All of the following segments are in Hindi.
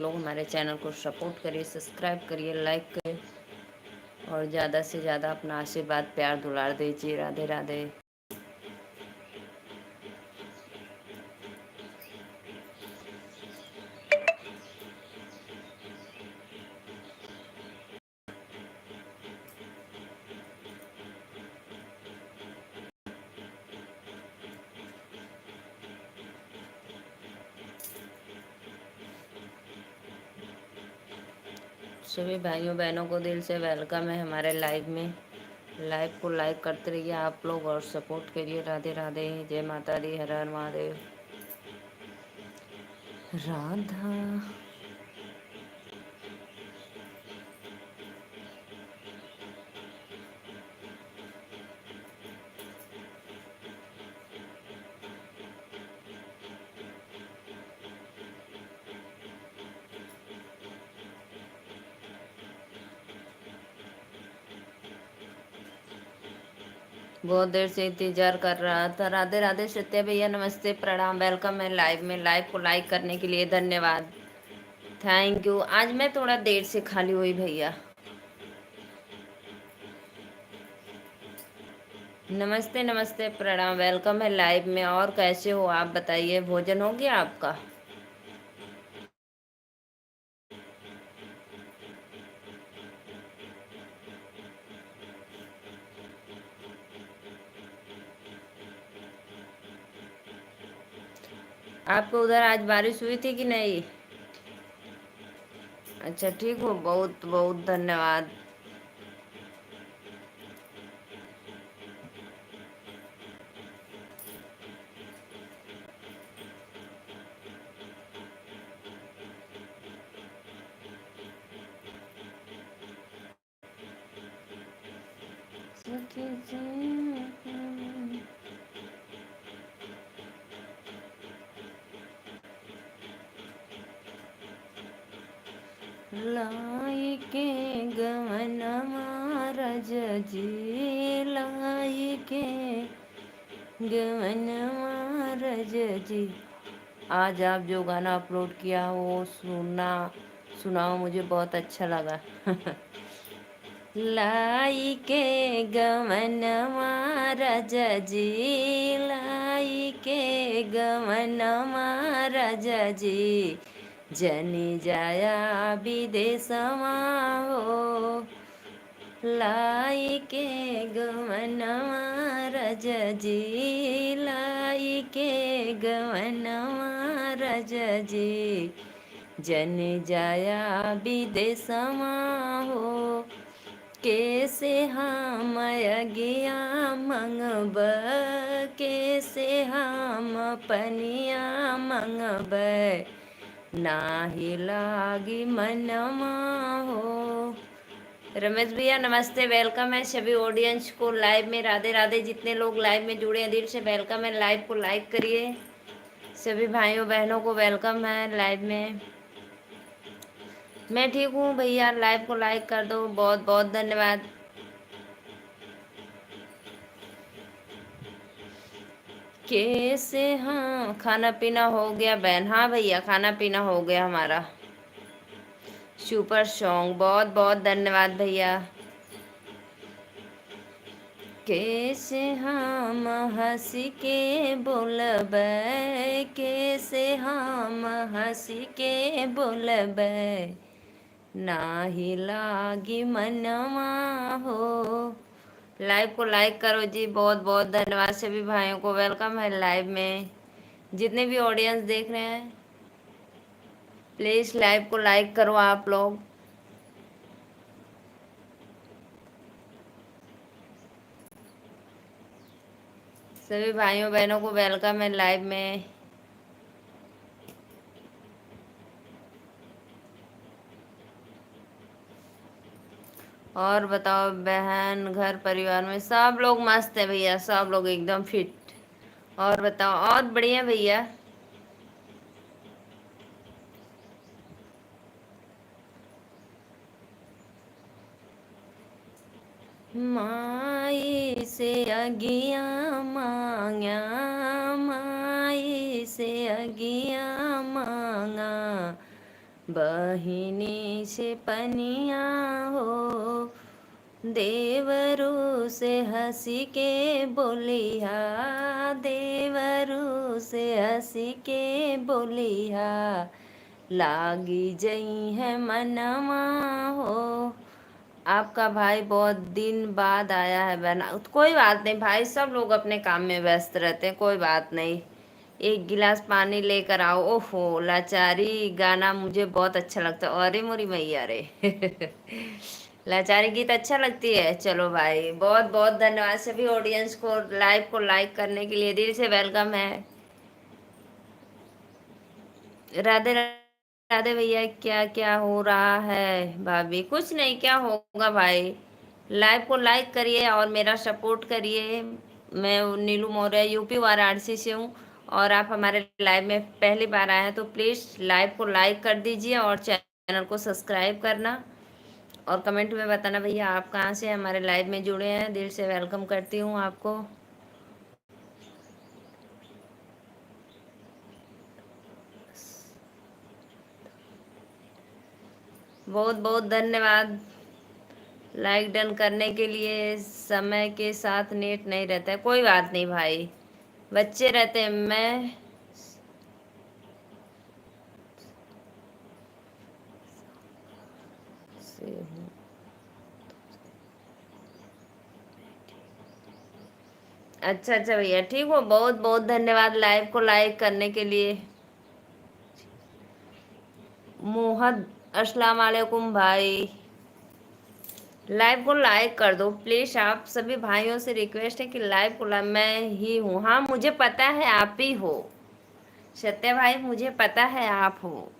लोग हमारे चैनल को सपोर्ट करिए, सब्सक्राइब करिए, लाइक करिए और ज़्यादा से ज़्यादा अपना आशीर्वाद प्यार दुलार दीजिए। राधे राधे। सभी भाइयों बहनों को दिल से वेलकम है हमारे लाइव में। लाइव को लाइक करते रहिए आप लोग और सपोर्ट करिए। राधे राधे। जय माता दी। हर हर महादेव। राधा। बहुत देर से इंतजार कर रहा था। राधे राधे सत्य भैया, नमस्ते, प्रणाम, वेलकम है लाइव में। लाइव को लाइक करने के लिए धन्यवाद, थैंक यू। आज मैं थोड़ा देर से खाली हुई भैया। नमस्ते नमस्ते, प्रणाम, वेलकम है लाइव में। और कैसे हो आप बताइए, भोजन हो गया आपका? आपको उधर आज बारिश हुई थी कि नहीं? अच्छा ठीक हो, बहुत बहुत धन्यवाद। लाई के गवन महाराज जी, लाई के गवन महाराज जी। आज आप जो गाना अपलोड किया वो सुनाओ, मुझे बहुत अच्छा लगा। लाई के गवन महाराज जी, लाई के गवन महाराज जी, जनी जाया विदेशमा हो। लाई के गवन महाराज जी, लाई के गवन महाराज जी, जन जाया विदेशमा हो। कैसे हम अगिया मंगब, कैसे हम पनिया मंगब, नाही लागी मनमा हो। रमेश भैया नमस्ते, वेलकम है सभी ऑडियंस को लाइव में। राधे राधे। जितने लोग लाइव में जुड़े हैं दिल से वेलकम है। लाइव को लाइक करिए। सभी भाइयों बहनों को वेलकम है लाइव में। मैं ठीक हूँ भैया, लाइव को लाइक कर दो, बहुत बहुत धन्यवाद। कैसे? हाँ खाना पीना हो गया बहन। हाँ भैया खाना पीना हो गया हमारा। सुपर सॉन्ग, बहुत बहुत धन्यवाद भैया। कैसे हम हंसी के बोलब, कैसे हम हंसी के बोलब, नाही लागी मनवा हो। लाइव को लाइक करो जी, बहुत बहुत धन्यवाद। सभी भाइयों को वेलकम है लाइव में। जितने भी ऑडियंस देख रहे हैं प्लीज़ लाइव को लाइक करो आप लोग। सभी भाइयों बहनों को वेलकम है लाइव में। और बताओ बहन, घर परिवार में सब लोग मस्त है भैया, सब लोग एकदम फिट। और बताओ, और बढ़िया भैया। माई से अगिया मांगा, माई से अगिया मांगा, बहिनी से पनिया हो, देवरू से हंसी के बोलिया, देवरू से हंसी के बोलिया, लागी जई है मनवा हो। आपका भाई बहुत दिन बाद आया है बहना। कोई बात नहीं भाई, सब लोग अपने काम में व्यस्त रहते हैं, कोई बात नहीं। एक गिलास पानी लेकर आओ। ओहो, लाचारी गाना मुझे बहुत अच्छा लगता है। अरे मोरी मैया रे लाचारी गीत अच्छा लगती है। चलो भाई, बहुत बहुत धन्यवाद सभी ऑडियंस को लाइव को लाइक करने के लिए, दिल से वेलकम है। राधे राधे भैया। क्या क्या हो रहा है भाभी? कुछ नहीं, क्या होगा भाई, लाइव को लाइक करिए और मेरा सपोर्ट करिए। मैं नीलू मौर्य यूपी वाराणसी से हूँ, और आप हमारे लाइव में पहली बार आए हैं तो प्लीज़ लाइव को लाइक कर दीजिए और चैनल को सब्सक्राइब करना, और कमेंट में बताना भैया आप कहाँ से हमारे लाइव में जुड़े हैं। दिल से वेलकम करती हूँ आपको। बहुत बहुत धन्यवाद लाइक डन करने के लिए। समय के साथ नेट नहीं रहता है, कोई बात नहीं भाई, बच्चे रहते हैं। मैं से हूँ। अच्छा अच्छा भैया, ठीक हो, बहुत बहुत धन्यवाद लाइव को लाइक करने के लिए। मोहद, अस्सलाम वालेकुम भाई, लाइव को लाइक कर दो प्लीज। आप सभी भाइयों से रिक्वेस्ट है कि लाइव को मैं ही हूँ। हाँ मुझे पता है आप ही हो सत्य भाई, मुझे पता है आप हो।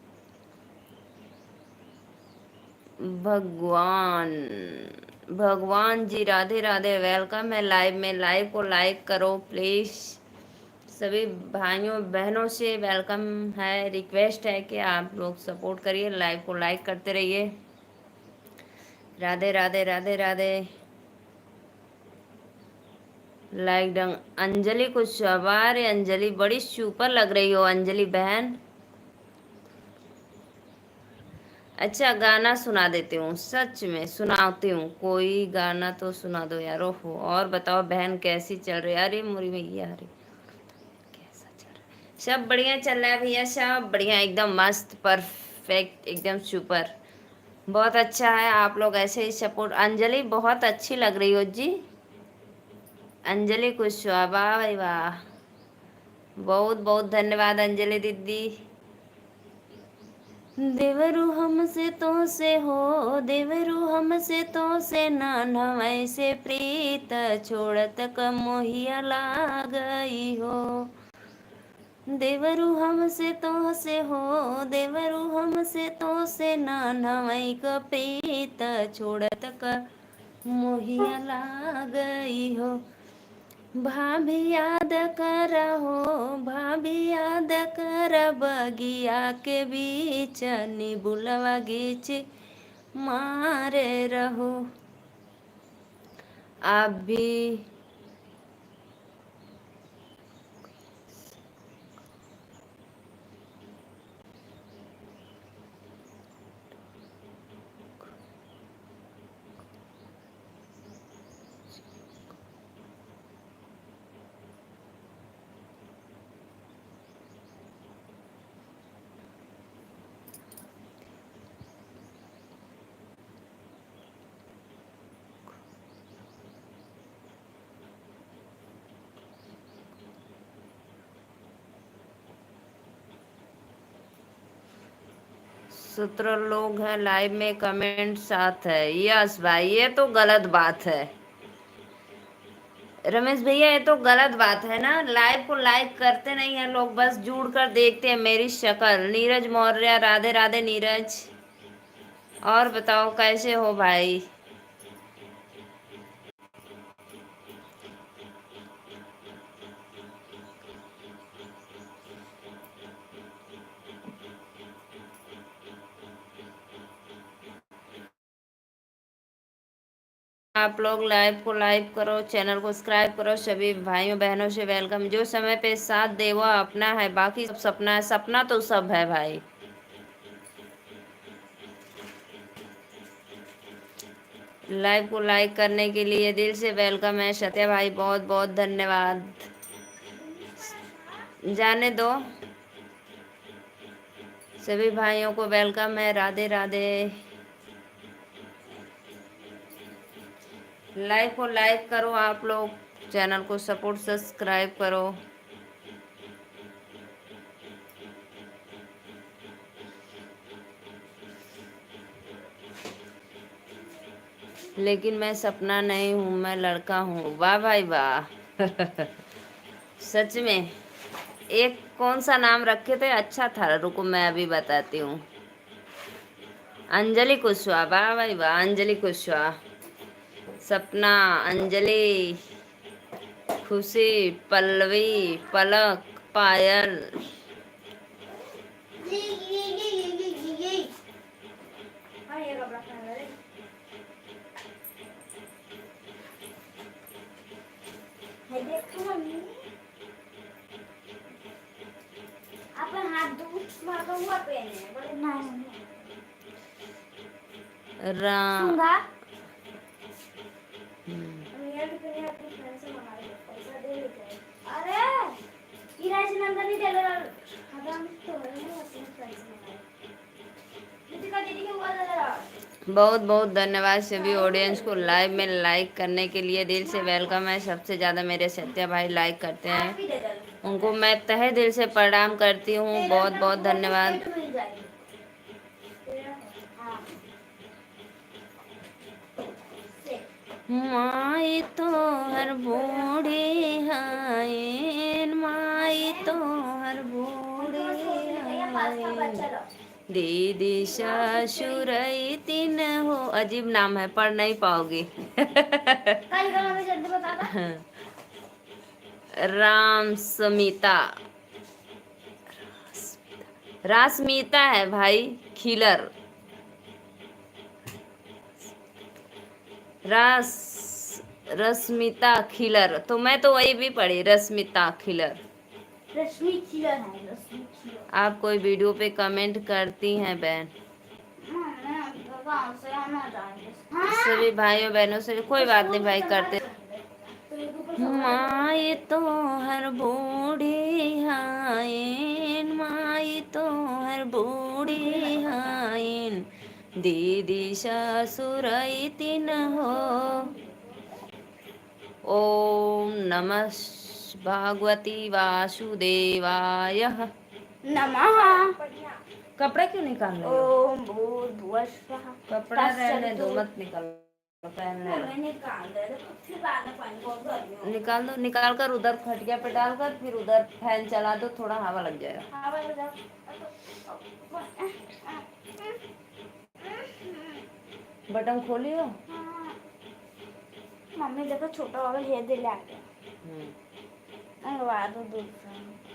भगवान, भगवान जी राधे राधे, वेलकम है लाइव में। लाइव को लाइक करो प्लीज, सभी भाइयों बहनों से वेलकम है, रिक्वेस्ट है कि आप लोग सपोर्ट करिए, लाइव को लाइक करते रहिए। राधे राधे राधे राधे। लाइक डंग। अंजलि कुछ सवार है। अंजलि बड़ी सुपर लग रही हो अंजलि बहन। अच्छा गाना सुना देती हूँ, सच में सुनाती हूँ, कोई गाना तो सुना दो यार। ओहो, और बताओ बहन कैसी चल रही है? अरे मोरी भैया, अरे कैसा चल रहा है? सब बढ़िया चल रहा है भैया, सब बढ़िया, एकदम मस्त परफेक्ट, एकदम सुपर, बहुत अच्छा है। आप लोग ऐसे ही सपोर्ट। अंजलि बहुत अच्छी लग रही हो जी, अंजलि कुशवाहा, वाह भाई वाह, बहुत बहुत धन्यवाद अंजलि दीदी। देवरू हमसे तो से हो, देवरू हमसे तो से नाना वैसे प्रीत छोड़त क मोहिया ला गई हो। देवरू हमसे तो से हो, देवरू हमसे तो से नाना वही क प्रीत छोड़त क मोहिया ला गई हो। भाभी याद कर हो, भाभी याद कर, बगिया के बीच निबुलवा गीच मारे रहो। आप भी सत्रह लोग हैं लाइव में, कमेंट साथ है। यस भाई, ये तो गलत बात है रमेश भैया, ये तो गलत बात है ना। लाइव को लाइक करते नहीं है लोग, बस जुड़ कर देखते हैं मेरी शक्ल। नीरज मौर्य, राधे राधे नीरज। और बताओ कैसे हो भाई? आप लोग लाइव को लाइक करो, चैनल को सब्सक्राइब करो, सभी भाइयों बहनों से वेलकम। जो समय पे साथ दे वह अपना है, बाकी सब सपना है, सपना तो सब है भाई। लाइव को लाइक करने के लिए दिल से वेलकम है सत्या भाई, बहुत बहुत धन्यवाद। जाने दो, सभी भाइयों को वेलकम है, राधे राधे। लाइव को लाइक करो आप लोग, चैनल को सपोर्ट सब्सक्राइब करो। लेकिन मैं सपना नहीं हूँ, मैं लड़का हूँ। वाह भाई वाह सच में। एक कौन सा नाम रखे थे, अच्छा था, रुको मैं अभी बताती हूँ। अंजलि कुशवाहा, वाह भाई वाह, अंजलि कुशवाहा। सपना, अंजलि, खुशी, पल्लवी, पलक, पायल। अपन हाथ दूध मारता हुआ पहने बड़े नाम राम। बहुत बहुत धन्यवाद सभी ऑडियंस को लाइव में लाइक करने के लिए, दिल से वेलकम है। सबसे ज़्यादा मेरे सत्या भाई लाइक करते हैं, उनको मैं तहे दिल से प्रणाम करती हूँ। बहुत बहुत धन्यवाद। माई तो हर बूढ़ी हाइन, माई तो हर बूढ़ी हाइन, दीदी ससुर तीन हो। अजीब नाम है, पढ़ नहीं पाओगी राम समिता, रासमीता है भाई, खिलर, रश्मिता खिलर। तो मैं तो वही भी पढ़ी, रश्मिता खिलर। रश्मि खिलर है, रश्मि खिलर। आप कोई वीडियो पे कमेंट करती हैं बहन? सभी भाइयों बहनों से कोई बात नहीं भाई, करते। माई तो हर बूढ़ी हाइन, माई तो हर बूढ़ी हाइन, दीदी ससुर तीन हो। ओम नमः भगवती वासुदेवाय नमः। कपड़े क्यों निकाल रहे हो? ओम भूर्भुवः स्वः। कपड़ा रहने दो, मत निकालो, पहनने दो। निकाल दो, निकाल कर उधर खटिया पे डाल कर, फिर उधर फैन चला दो, थोड़ा हवा लग जाएगा। बटन खोलियो। मम्मी देखो छोटा वाला हेयर दे लाके।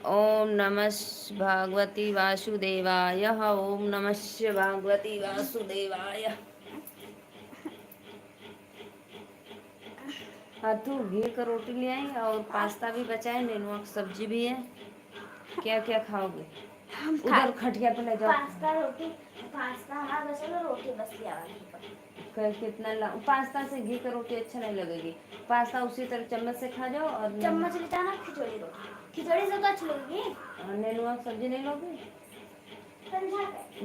ओम नमः भगवती वासुदेवाय, ओम नमः भगवती वासुदेवाय। हाँ तू घी का रोटी ले आई और पास्ता भी बचा है, नेनुआ की सब्जी भी है। क्या क्या खाओगे? उधर खटिया पे ले जाओ। पास्ता रोटी, पास्ता हमारा बचा, रोटी बस लिया। कितना लाऊं? पास्ता से घी का रोटी अच्छा नहीं लगेगी। पास्ता उसी तरह चम्मच से खा जाओ। और चम्मच लेता ना, खिचड़ी रोटी, खिचड़ी से तो अच्छी लगेगी। नेनुआ सब्जी नहीं लोगे?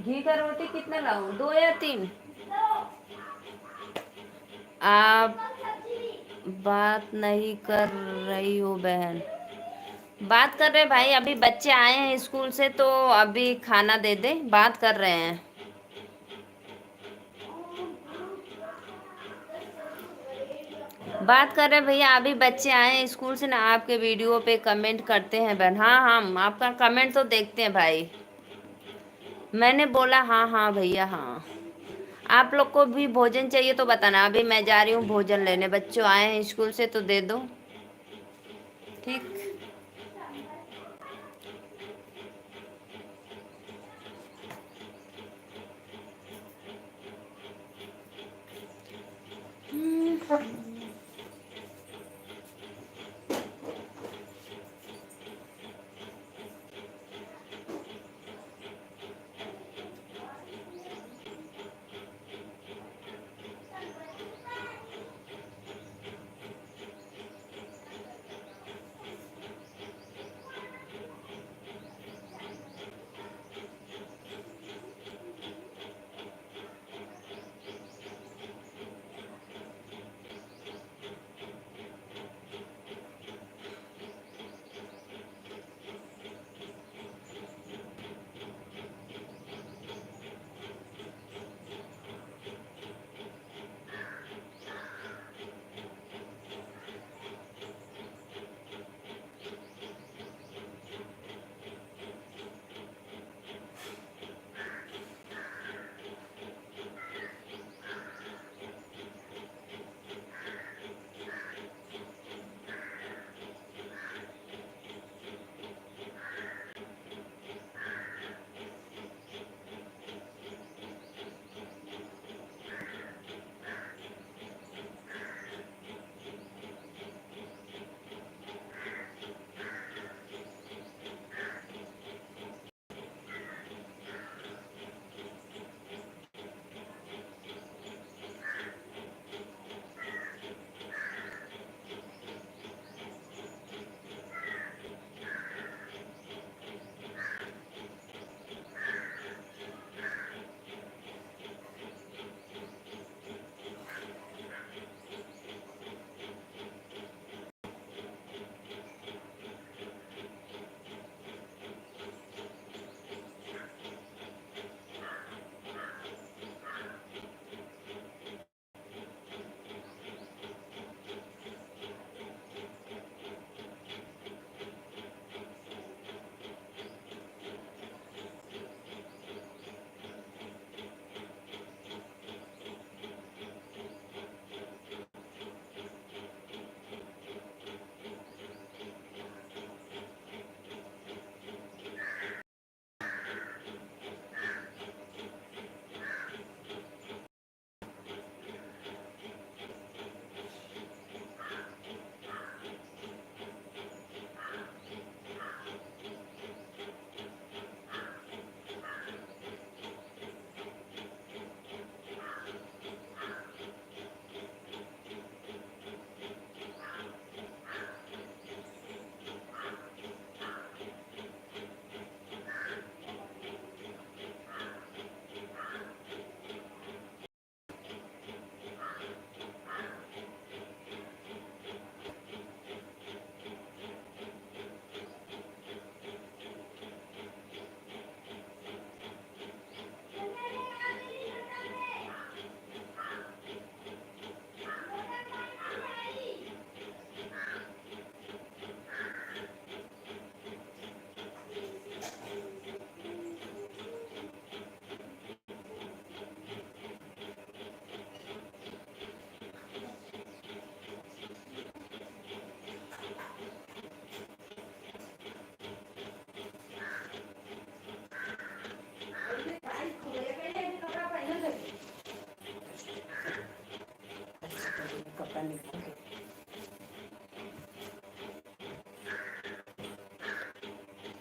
घी का रोटी कितना लाऊं, 2 या 3? आप बात नहीं कर रही हो बहन? बात कर रहे भाई, अभी बच्चे आए हैं स्कूल से तो अभी खाना दे दे, बात कर रहे हैं। बात कर रहे भैया, अभी बच्चे आए हैं स्कूल से ना, आपके वीडियो पे कमेंट करते हैं बहन। हाँ हम आपका कमेंट तो देखते हैं भाई। मैंने बोला हाँ हाँ भैया हाँ। आप लोग को भी भोजन चाहिए तो बताना, अभी मैं जा रही हूँ भोजन लेने, बच्चों आए हैं स्कूल से तो दे दो, ठीक।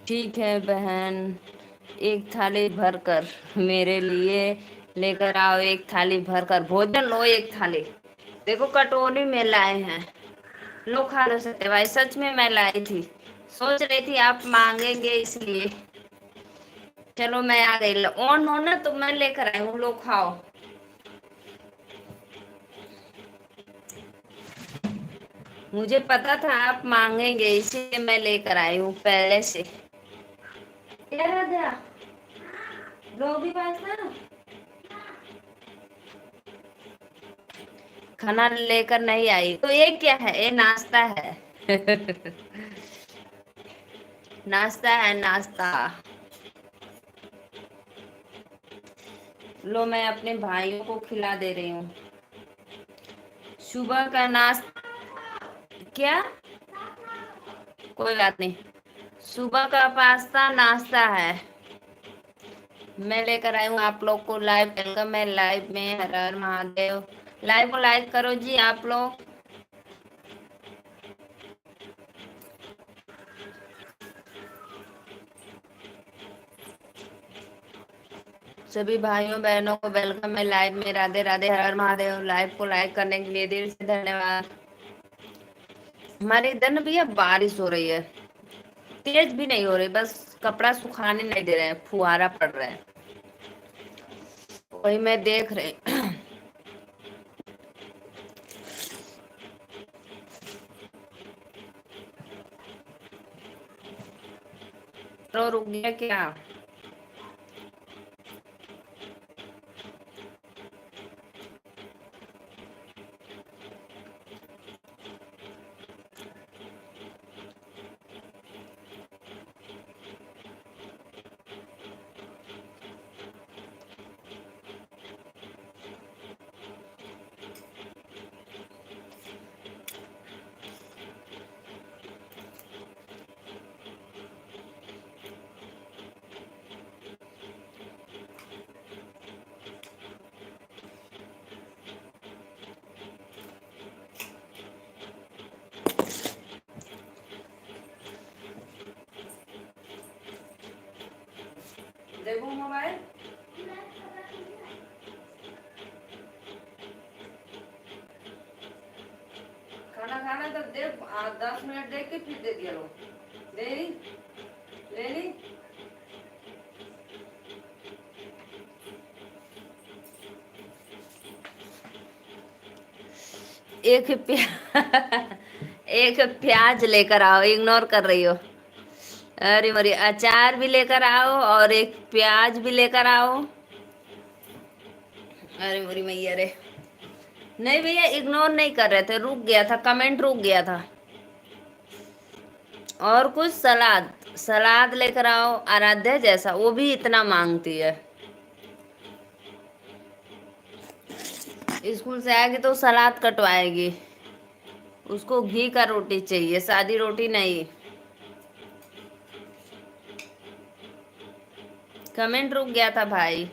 ठीक है बहन, एक थाली भर कर मेरे लिए लेकर आओ, एक थाली भर कर भोजन लो, एक थाली। देखो कटोरी में लाए हैं, लो खा लो सकते भाई। सच में मैं लाई थी, सोच रही थी आप मांगेंगे इसलिए। चलो मैं आ गई, ऑन हो ना तो मैं लेकर आई हूँ, लो खाओ। मुझे पता था आप मांगेंगे, इसीलिए मैं लेकर आई हूँ पहले से। क्या राजा, रोगी पास ना खाना लेकर नहीं आई तो ये क्या है? ये नाश्ता है। नाश्ता है नाश्ता। लो मैं अपने भाइयों को खिला दे रही हूँ सुबह का नाश्ता। क्या? कोई बात नहीं, सुबह का पास्ता नाश्ता है। मैं लेकर आई हूँ आप लोग को लाइव। वेलकम है लाइव में, हर हर महादेव। लाइव को लाइक करो जी आप लोग। सभी भाइयों बहनों को वेलकम है लाइव में। राधे राधे, हर हर महादेव। लाइव को लाइक करने के लिए दिल से धन्यवाद। हमारे इधर ना भैया बारिश हो रही है, तेज भी नहीं हो रही, बस कपड़ा सुखाने नहीं दे रहे हैं, फुहारा पड़ रहा है, वही मैं देख रही। तो रुक गया क्या? देखो मोबाइल, खाना खाना तो दे, 10 मिनट देख के फिर दे दिया लो। ले ली, ले ली। एक एक प्याज लेकर आओ, इग्नोर कर रही हो। अरे मरी, अचार भी लेकर आओ और एक प्याज भी लेकर आओ। अरे मरी मैया रे, नहीं भैया इग्नोर नहीं कर रहे थे, रुक गया था, कमेंट रुक गया था। और कुछ सलाद, सलाद लेकर आओ। आराध्या जैसा वो भी इतना मांगती है, स्कूल से आएगी तो सलाद कटवाएगी। उसको घी का रोटी चाहिए, सादी रोटी नहीं। कमेंट रुक गया था भाई।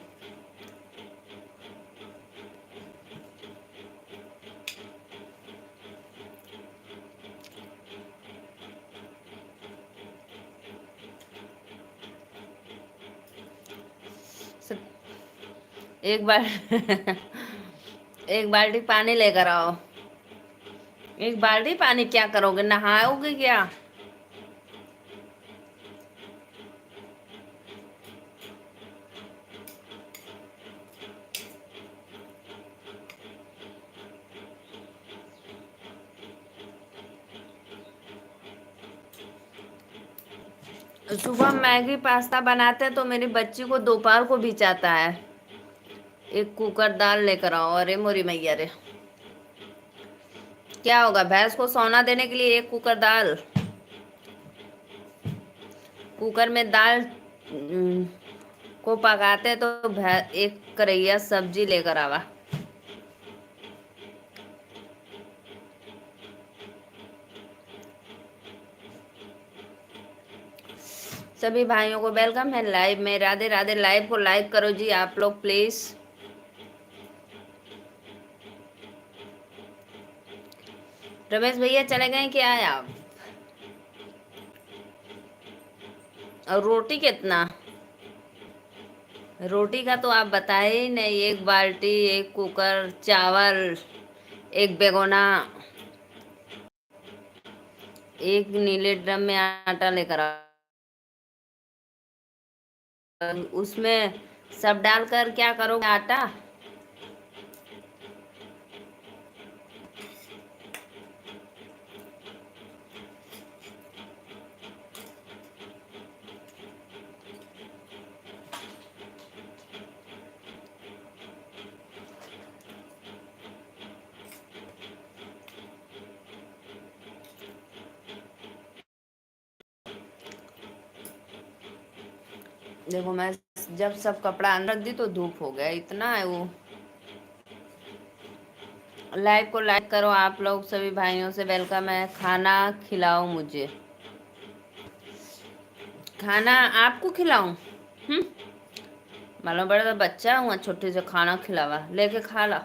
एक बार एक बाल्टी पानी लेकर आओ। एक बाल्टी पानी क्या करोगे, नहाओगे क्या? सुबह मैगी पास्ता बनाते हैं तो मेरी बच्ची को दोपहर को भी चाहता है। एक कुकर दाल लेकर आओ। अरे मोरी मैया रे, क्या होगा, भैंस को सोना देने के लिए एक कुकर दाल? कुकर में दाल को पकाते तो एक करैया सब्जी लेकर आवा। सभी भाइयों को वेलकम है लाइव में। राधे राधे। लाइव को लाइक करो जी आप लोग प्लीज। रमेश भैया चले गए क्या आप? और रोटी कितना? रोटी का तो आप बताए ही नहीं। एक बाल्टी, एक कुकर, चावल, एक बेगोना, एक नीले ड्रम में आटा लेकर आओ। उसमें सब डालकर क्या करोगे आटा? देखो मैं जब सब कपड़ा अंदर रख दी तो धूप हो गया, इतना है वो। लाइव को लाइक करो आप लोग, सभी भाइयों से वेलकम है। खाना खिलाओ मुझे, खाना आपको खिलाऊं? मालूम बड़ा बच्चा हूँ, छोटे से खाना खिलावा, लेके खा ला।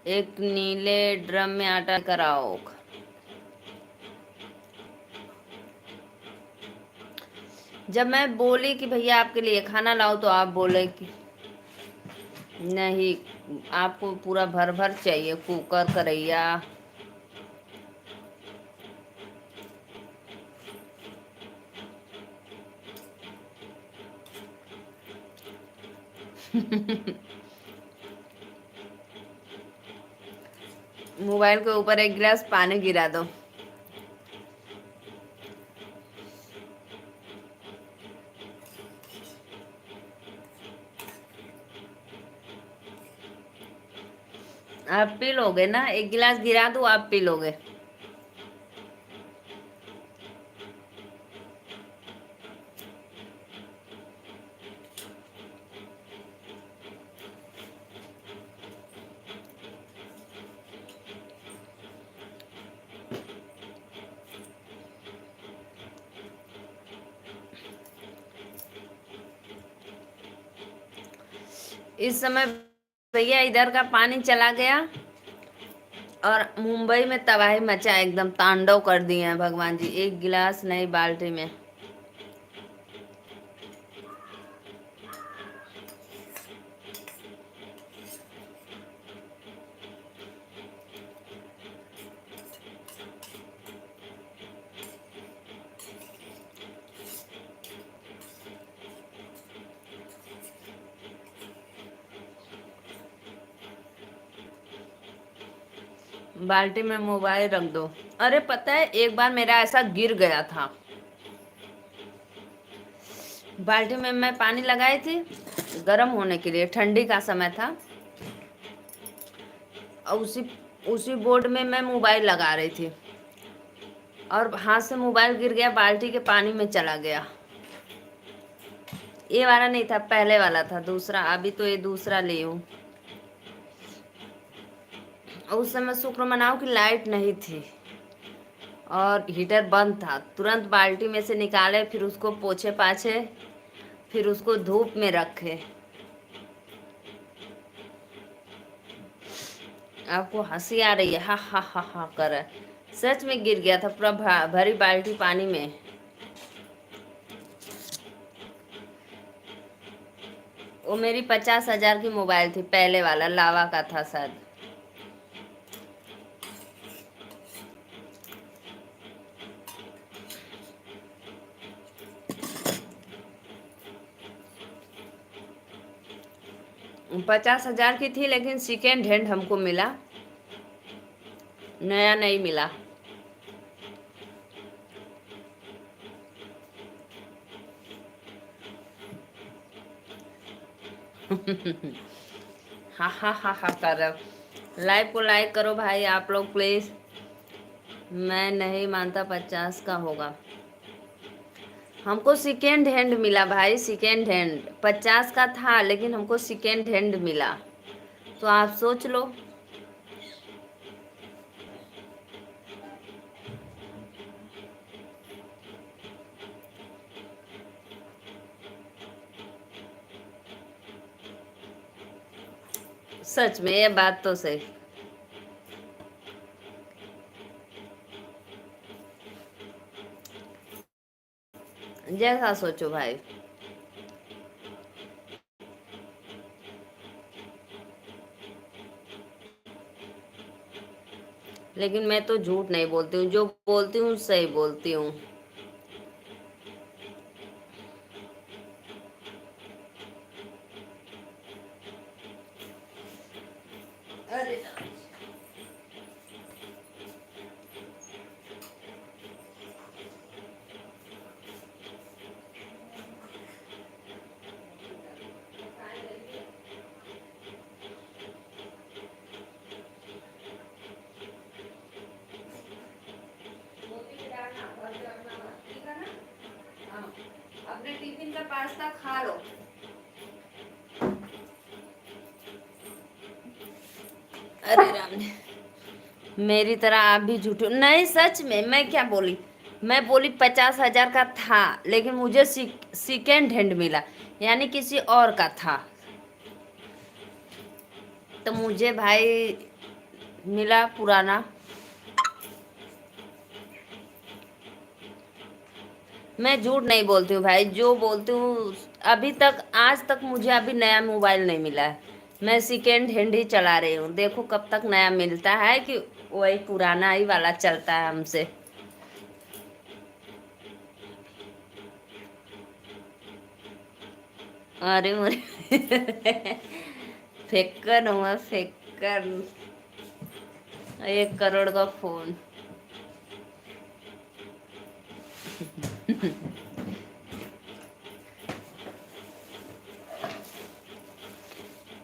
एक नीले ड्रम में आटा कराओ। जब मैं बोली कि भैया आपके लिए खाना लाओ तो आप बोले कि नहीं, आपको पूरा भर भर चाहिए, कुकर करैया। मोबाइल के ऊपर एक गिलास पानी गिरा दो। आप पी लोगे ना? एक गिलास गिरा दो, आप पी लोगे। इस समय भैया इधर का पानी चला गया और मुंबई में तबाही मचा, एकदम तांडव कर दिए हैं भगवान जी। एक गिलास नहीं, बाल्टी में। बाल्टी में मोबाइल रख दो। अरे पता है एक बार मेरा ऐसा गिर गया था। बाल्टी में मैं पानी लगाई थी गर्म होने के लिए, ठंडी का समय था, और उसी उसी बोर्ड में मैं मोबाइल लगा रही थी और हाथ से मोबाइल गिर गया, बाल्टी के पानी में चला गया। ये वाला नहीं था, पहले वाला था, दूसरा। अभी तो ये दूसरा ली हूँ। और उस समय शुक्र मनाओ कि लाइट नहीं थी और हीटर बंद था। तुरंत बाल्टी में से निकाले, फिर उसको पोछे पाछे, फिर उसको धूप में रखे। आपको हंसी आ रही है? हा हा हा हा कर। सच में गिर गया था पूरा भरी बाल्टी पानी में। वो मेरी 50,000 की मोबाइल थी, पहले वाला लावा का था शायद। पचास हजार की थी, लेकिन सेकेंड हैंड हमको मिला, नया नहीं मिला। हा हा हा हा कर। लाइव को लाइक करो भाई आप लोग प्लीज। मैं नहीं मानता 50 का होगा। हमको सेकेंड हैंड मिला भाई, सेकेंड हैंड। 50 का था लेकिन हमको सेकेंड हैंड मिला, तो आप सोच लो। सच में ये बात तो सही। जैसा सोचो भाई। लेकिन मैं तो झूठ नहीं बोलती हूँ, जो बोलती हूँ सही बोलती हूँ। अरे अपने टिफिन का पास्ता खा लो। अरे राम ने, मेरी तरह आप भी झूठे नहीं। सच में मैं क्या बोली, मैं बोली 50,000 का था, लेकिन मुझे सेकेंड हैंड मिला, यानी किसी और का था। तो मुझे भाई मिला पुराना। मैं झूठ नहीं बोलती हूँ भाई, जो बोलती हूँ। अभी तक आज तक मुझे अभी नया मोबाइल नहीं मिला है। मैं सेकेंड हैंड ही चला रही हूँ। देखो कब तक नया मिलता है कि वही पुराना ही वाला चलता है हमसे। अरे मोरे फेक्कर हुआ फेक्कर। 1 करोड़ का फोन।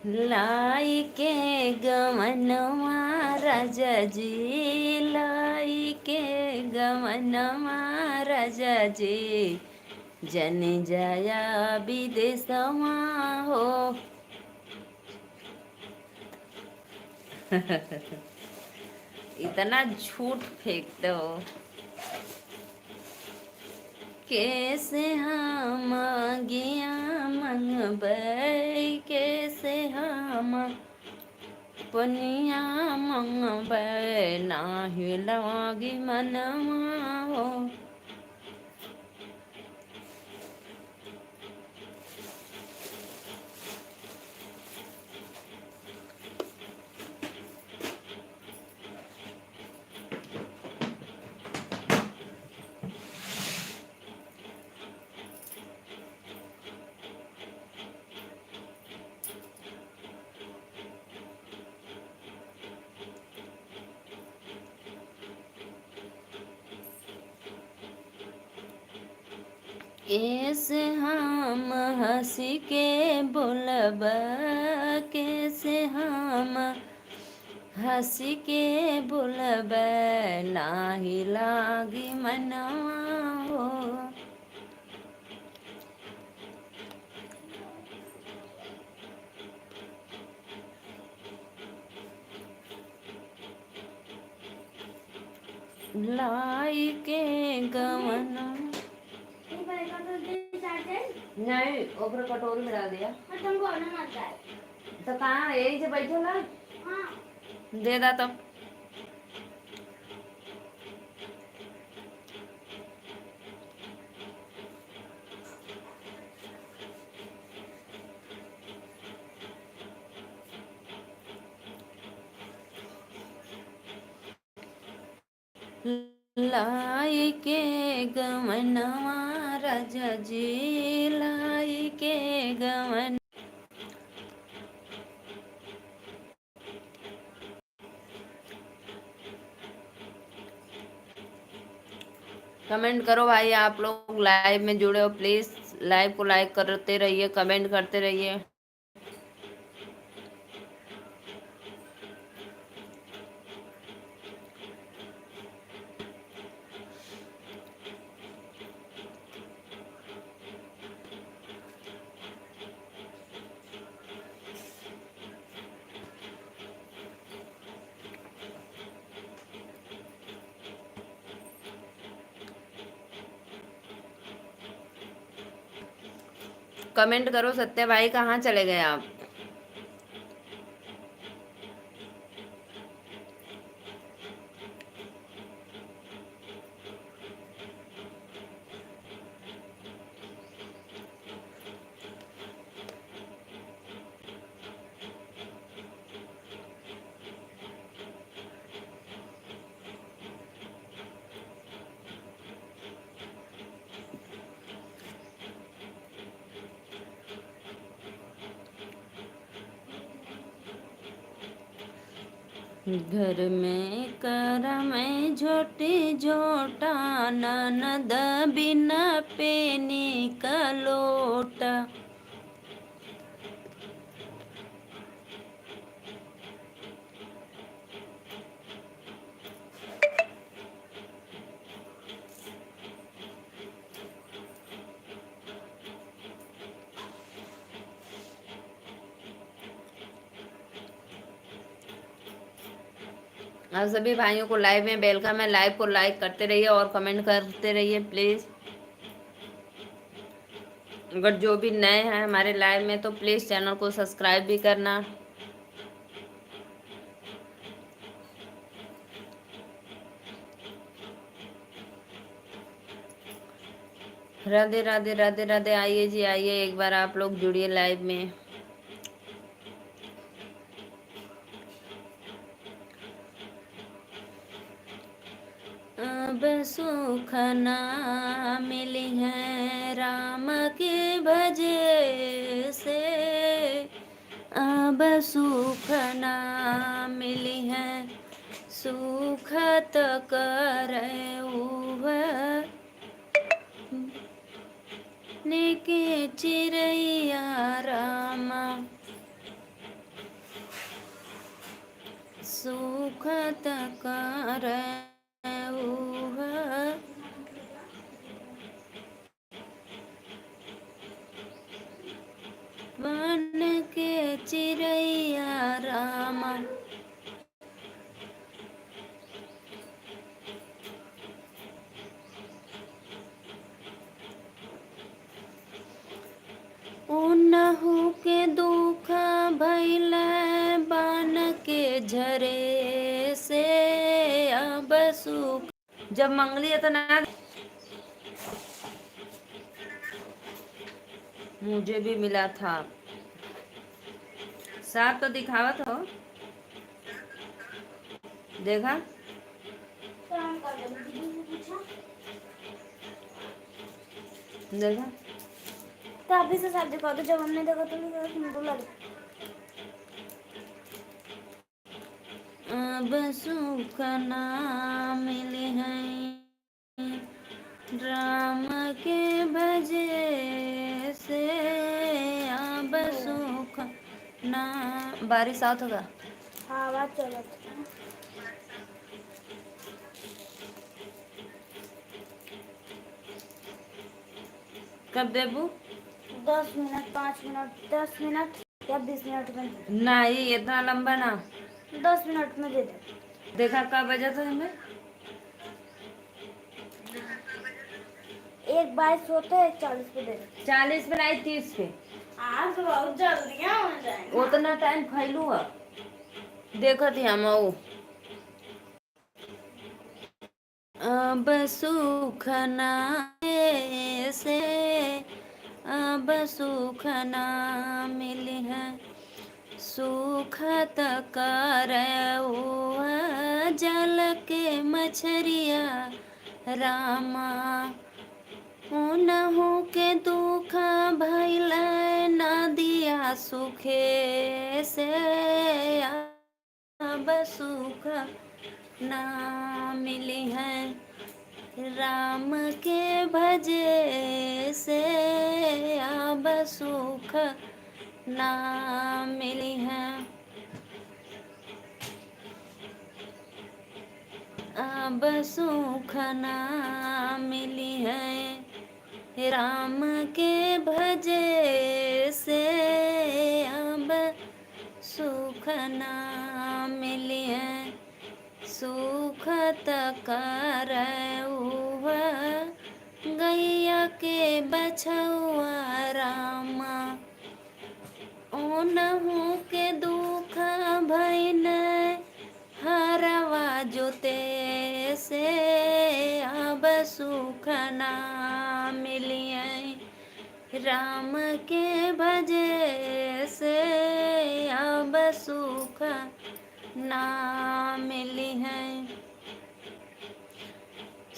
लाई के गमनवा राजा जी, लाई के गमनवा राजा जी, जन जाया विदेशवा हो। इतना झूठ फेंकते हो। कैसे हम गया मंगबै, कैसे हम पनिया मंगबै, नाही लगी मनवा हो। कैसे हम हंसी के बोलब, कैसे हम हंसी के बोलब, नाही लागी मनवा हो। लाई के गमन नहीं, ओकरे कटोरी में डाल दिया। तो कहाँ यही से बैठे ला। दे दा तब। लाई के गमनवा राजा जी, लाई के गमन। कमेंट करो भाई, आप लोग लाइव में जुड़े हो, प्लीज लाइव को लाइक करते रहिए, कमेंट करते रहिए। कमेंट करो। सत्य भाई कहाँ चले गए आप। घर में कर में झोटी झोटा, ननद बिना पेनी का लोटा। आप सभी भाइयों को लाइव में वेलकम है। लाइव को लाइक करते रहिए और कमेंट करते रहिए प्लीज़। अगर जो भी नए हैं हमारे लाइव में तो प्लीज़ चैनल को सब्सक्राइब भी करना। राधे राधे राधे राधे। आइए जी आइए, एक बार आप लोग जुड़िए लाइव में। अब सुख ना मिली है राम के भजे से, अब सुख ना मिली है सुख तक नेके चिरैया रामा, सुख तक वन के चिरैया रामा। उनहु के दुख भइल बान के झरे से, अब सुख। जब मंगली है तो ना मुझे भी मिला था। साफ तो दिखावत हो, देखा देखा तो अभी से साथ दिखा दो, जब हमने देखा तो नहीं देखा, तुमको लगा। अब सुख ना मिले हैं राम के भजे से, अब सुख ना। बारिश आत होगा। हाँ आवाज चला। कब देबू? 10 मिनट, 5 मिनट, 10 मिनट या 20 मिनट में दे दो। नहीं इतना लंबा ना। 10 मिनट में दे दो। देखा कब बजा था हमें? 1:22 होता है, 1:40 पे दे दो। 40 पे नहीं 30 पे। आज तो बहुत जल्दी हो जाएगा। उतना टाइम खैलू है। देखो थी हम आओ। अब सुख ना से, अब सुख ना मिली है सुख तक जल के मछरिया रामा। उनहु के दुख भइल नदिया सुखे से, अब सुख ना मिली है राम के भजे से, अब सुख ना मिली है। अब सुख ना मिली है राम के भजे से, अब सुख ना मिली है सुख तक गैया के बछुआ रामा। ओनहु के दुख भइल हरवा जोते से, अब सुख ना मिली राम के भजे से, अब सुख ना मिली है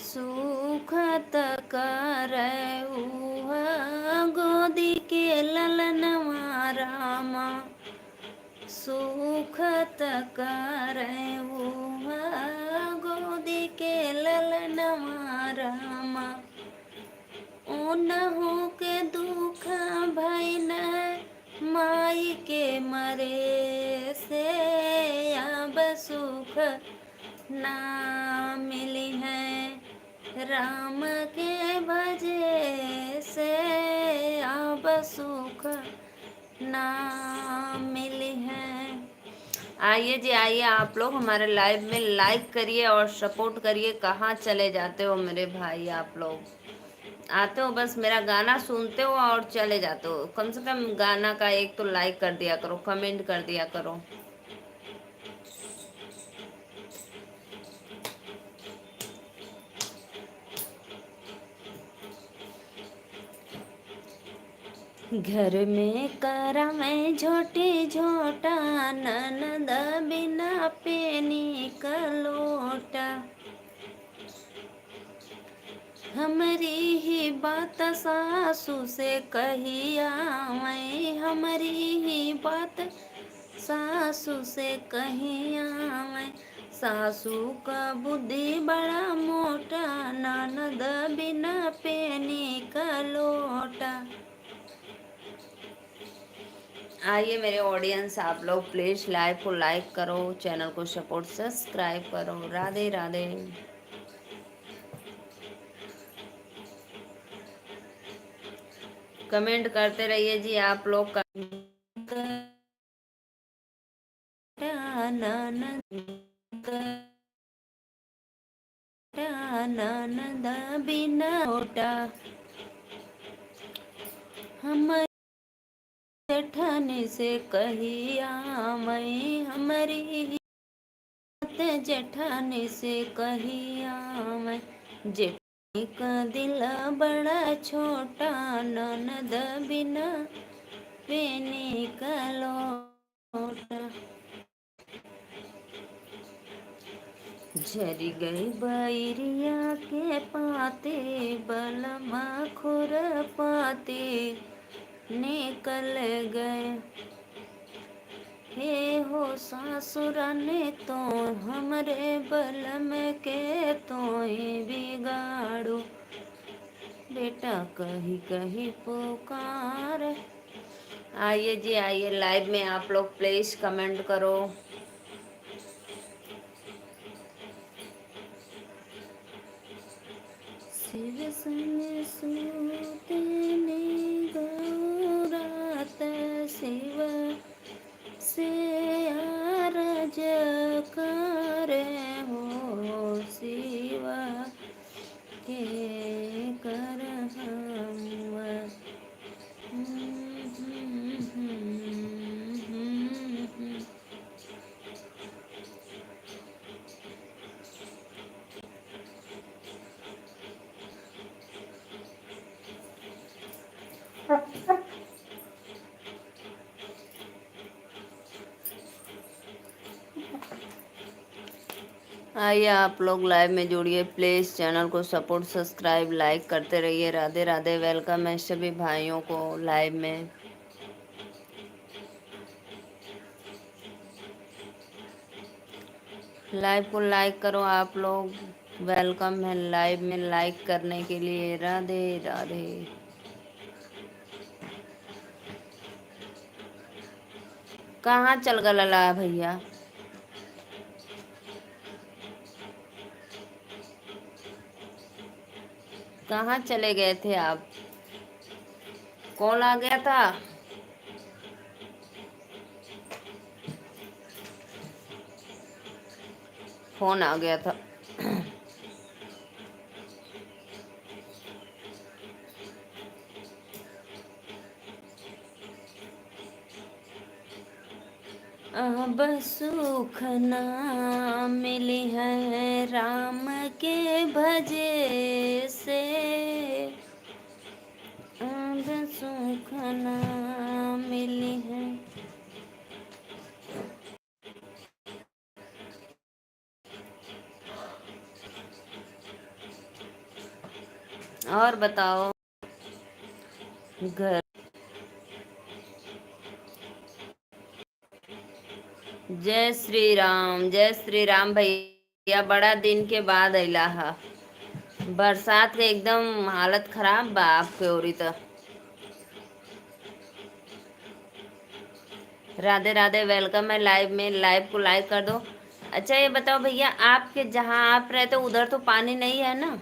सुख तक गोदी के ललनवा रामा, सुख तक न हो के दुख भैन माई के मरे से, अब सुख ना मिली है राम के भजे से, अब सुख ना मिली है। आइए जी, आइए आप लोग हमारे लाइव में लाइक करिए और सपोर्ट करिए। कहाँ चले जाते हो मेरे भाई, आप लोग आते हो बस मेरा गाना सुनते हो और चले जाते हो। कम से कम गाना का एक तो लाइक कर दिया करो, कमेंट कर दिया करो। घर में करा मैं झोटी झोटा, ननद बिना पेनी का लोटा, हमारी ही बात सासू से कहिया मैं, हमारी ही बात सासू से कहिया मैं, सासू का बुद्धि बड़ा मोटा, ननद बिना पेनी का लोटा। आइए मेरे ऑडियंस, आप लोग प्लीज लाइव को लाइक करो, चैनल को सपोर्ट सब्सक्राइब करो। राधे राधे। कमेंट करते रहिए जी आप लोग का। ननद बिना लोटा, हम जेठानी से कहिया मैं, हमारी जेठानी से कहिया मैं, जेठानी का दिल बड़ा छोटा, ननद बिना पेनी का लोटा। झरी गई बैरिया के पाते, बलमा खुर पाते निकल गए, हे हो सासुराने तो हमरे बलम के तो बिगाड़ो, बेटा कही कही पुकार। आइए जी, आइए लाइव में आप लोग प्लीज कमेंट करो। शिव संग सूतने गौरात, शिव से आरज करे हो, शिव के कर हम। आइए आप लोग लाइव में जुड़िए प्लीज, चैनल को सपोर्ट सब्सक्राइब लाइक करते रहिए। राधे राधे। वेलकम है सभी भाइयों को लाइव में। लाइव को लाइक करो आप लोग। वेलकम है लाइव में लाइक करने के लिए। राधे राधे। कहाँ चल गया भैया, कहाँ चले गए थे आप? कॉल आ गया था? फोन आ गया था। अब सुख ना मिली है राम के भजे से, अब सुख ना मिली है। और बताओ घर। जय श्री राम भैया, बड़ा दिन के बाद अला हा। बरसात के एकदम हालत खराब बा आपके ओरी त। राधे राधे, वेलकम है लाइव में। लाइव को लाइक कर दो। अच्छा ये बताओ भैया, आपके जहाँ आप रहते हो उधर तो पानी नहीं है ना?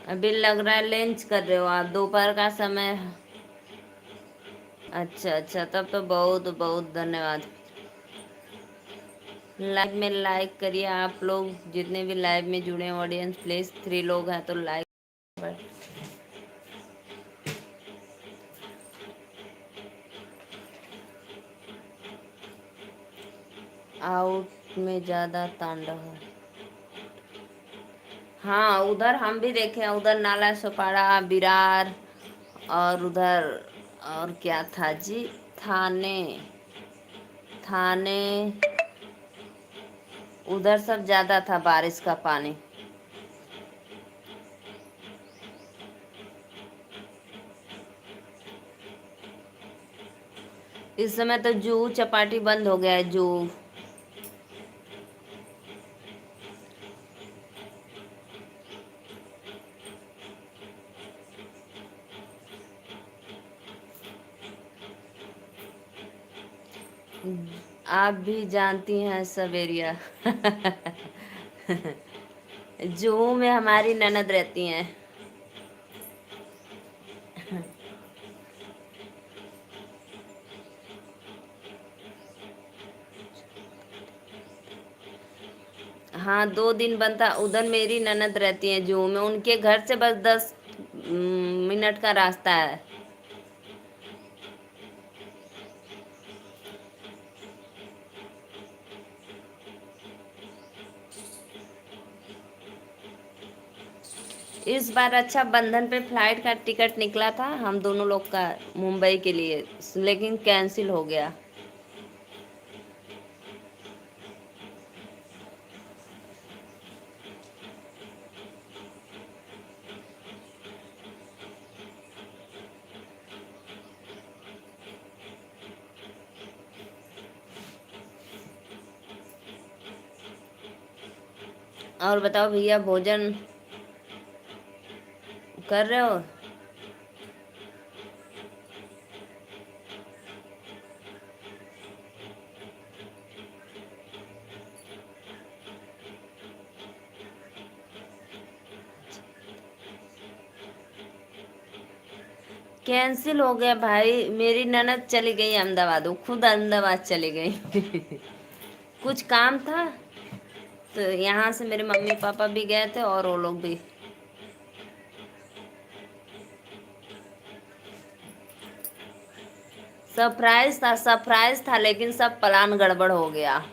अभी लग रहा है लंच कर रहे हो आप, दोपहर का समय है। अच्छा अच्छा, तब तो बहुत बहुत धन्यवाद। लाइव में लाइक करिए आप लोग, जितने भी लाइव में जुड़े हैं ऑडियंस, प्लीज 3 लोग हैं तो लाइक। आउट में ज्यादा तांडव है। हाँ उधर हम भी देखे हैं, उधर नाला सोपाड़ा, बिरार, और उधर और क्या था जी, थाने, थाने, उधर सब ज्यादा था बारिश का पानी। इस समय तो जूहू चपाटी बंद हो गया है, जूहू। आप भी जानती हैं सब एरिया। जूहू में हमारी ननद रहती हैं। हाँ 2 दिन बनता, उधर मेरी ननद रहती है जूहू में, उनके घर से बस 10 मिनट का रास्ता है। इस बार अच्छा बंधन पे फ्लाइट का टिकट निकला था हम दोनों लोग का मुंबई के लिए, लेकिन कैंसिल हो गया। और बताओ भैया, भोजन कर रहे हो? कैंसिल हो गया भाई, मेरी ननद चली गई अहमदाबाद, वो खुद अहमदाबाद चली गई। कुछ काम था तो यहाँ से मेरे मम्मी पापा भी गए थे और वो लोग भी। सरप्राइज था लेकिन सब प्लान गड़बड़ हो गया।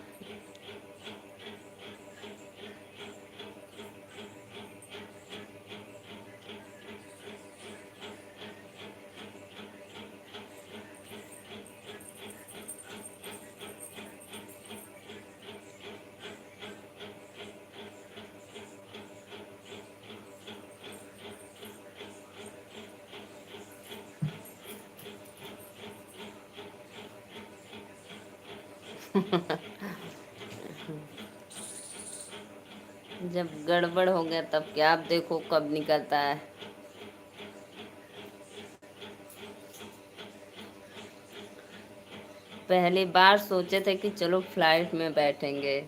जब गड़बड़ हो गया तब क्या, आप देखो कब निकलता है। पहली बार सोचे थे कि चलो फ्लाइट में बैठेंगे।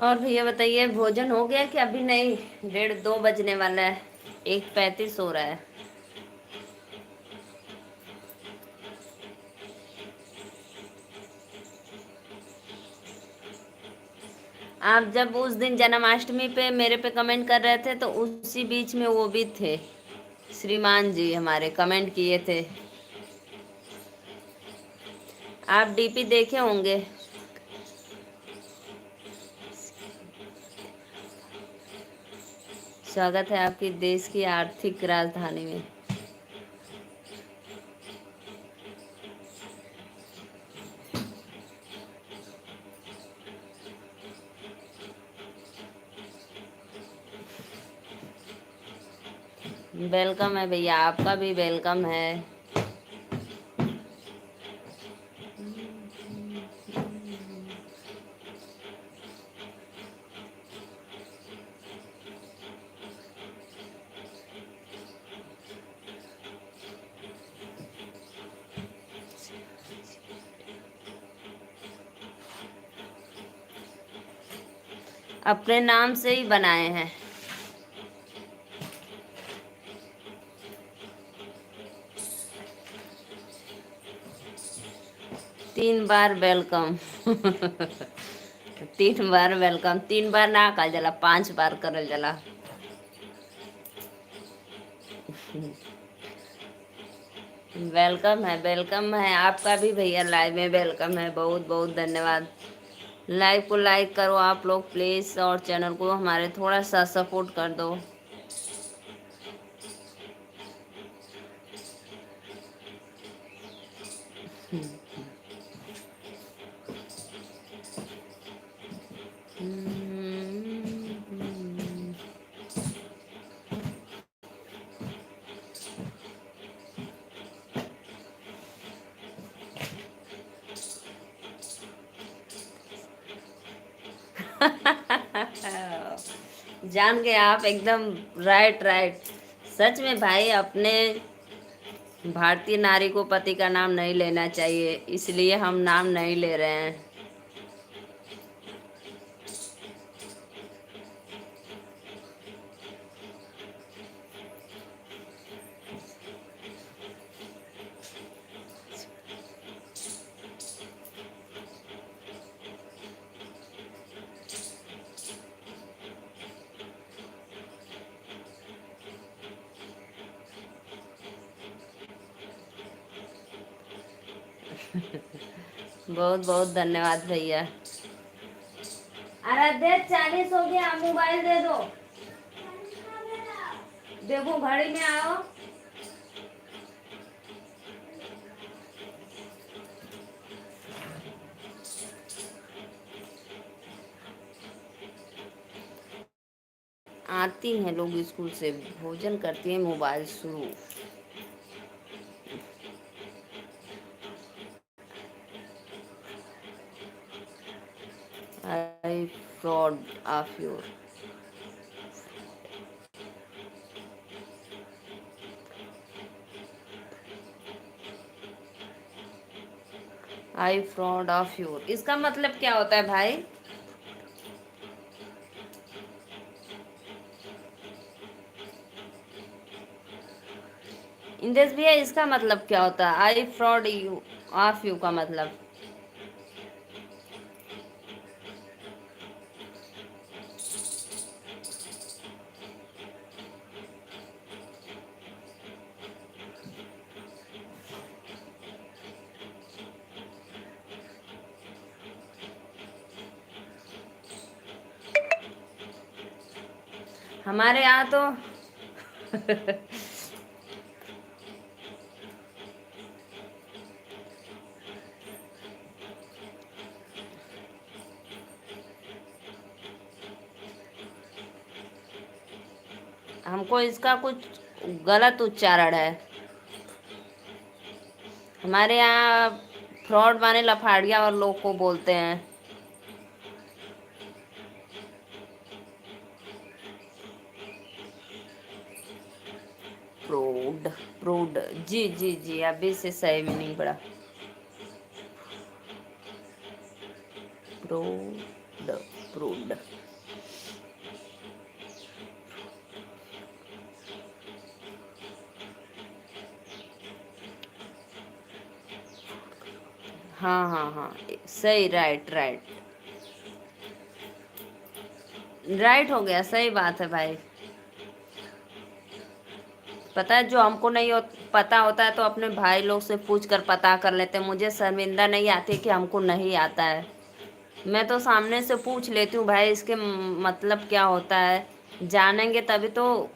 और भैया बताइए, भोजन हो गया कि अभी नहीं? 1:30-2 बजने वाला है, 1:35 हो रहा है। आप जब उस दिन जन्माष्टमी पे मेरे पे कमेंट कर रहे थे तो उसी बीच में वो भी थे, श्रीमान जी हमारे कमेंट किए थे। आप डीपी देखे होंगे। स्वागत है आपकी देश की आर्थिक राजधानी में। वेलकम है भैया, आपका भी वेलकम है। अपने नाम से ही बनाए हैं। तीन बार वेलकम। 3 बार वेलकम, 3 बार ना कल जला, 5 बार करल जला। वेलकम है आपका भी भैया, लाइव में वेलकम है। बहुत बहुत धन्यवाद। लाइव को लाइक करो आप लोग प्लीज, और चैनल को हमारे थोड़ा सा सपोर्ट कर दो। जान गए आप एकदम। Right right. सच में भाई, अपने भारतीय नारी को पति का नाम नहीं लेना चाहिए, इसलिए हम नाम नहीं ले रहे हैं। बहुत बहुत धन्यवाद भैया। आराध्या 40 हो गया, मोबाइल दे दो। देखो घड़ी में आओ। आती हैं लोग स्कूल से, भोजन करती हैं, मोबाइल शुरू। I fraud of your. I fraud of your, इसका मतलब क्या होता है भाई? इंदेश भैया, इसका मतलब क्या होता है? आई फ्रॉड यू ऑफ यू का मतलब? हमारे यहाँ तो हमको इसका कुछ गलत उच्चारण है। हमारे यहाँ फ्रॉड माने लफाड़िया और लोग को बोलते हैं। प्रोड, प्रोड, जी जी जी, अभी से सही मीनिंग पड़ा। प्रोड, प्रोड। हाँ हाँ हाँ, सही, राइट राइट। राइट हो गया, सही बात है भाई। पता है, जो हमको नहीं पता होता है तो अपने भाई लोग से पूछ कर पता कर लेते हैं। मुझे शर्मिंदा नहीं आती कि हमको नहीं आता है। मैं तो सामने से पूछ लेती हूँ भाई, इसके मतलब क्या होता है, जानेंगे तभी तो।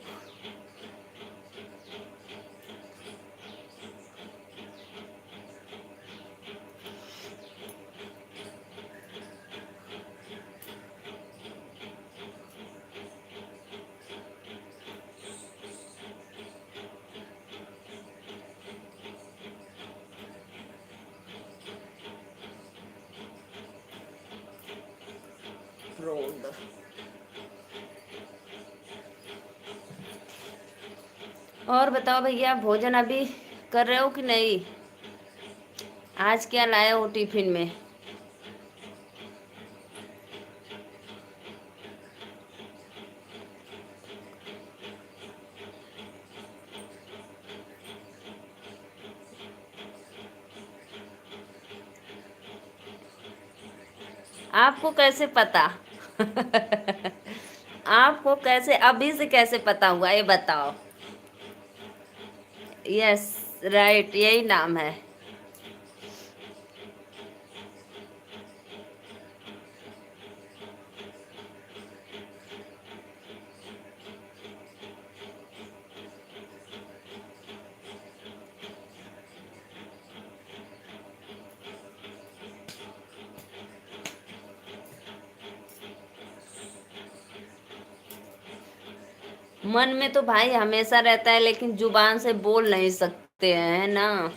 रोड। और बताओ भैया, भोजन अभी कर रहे हो कि नहीं? आज क्या लाए हो टिफिन में? आपको कैसे पता? आपको कैसे, अभी से कैसे पता हुआ, ये बताओ। यस, राइट, यही नाम है। मन में तो भाई हमेशा रहता है, लेकिन जुबान से बोल नहीं सकते हैं ना।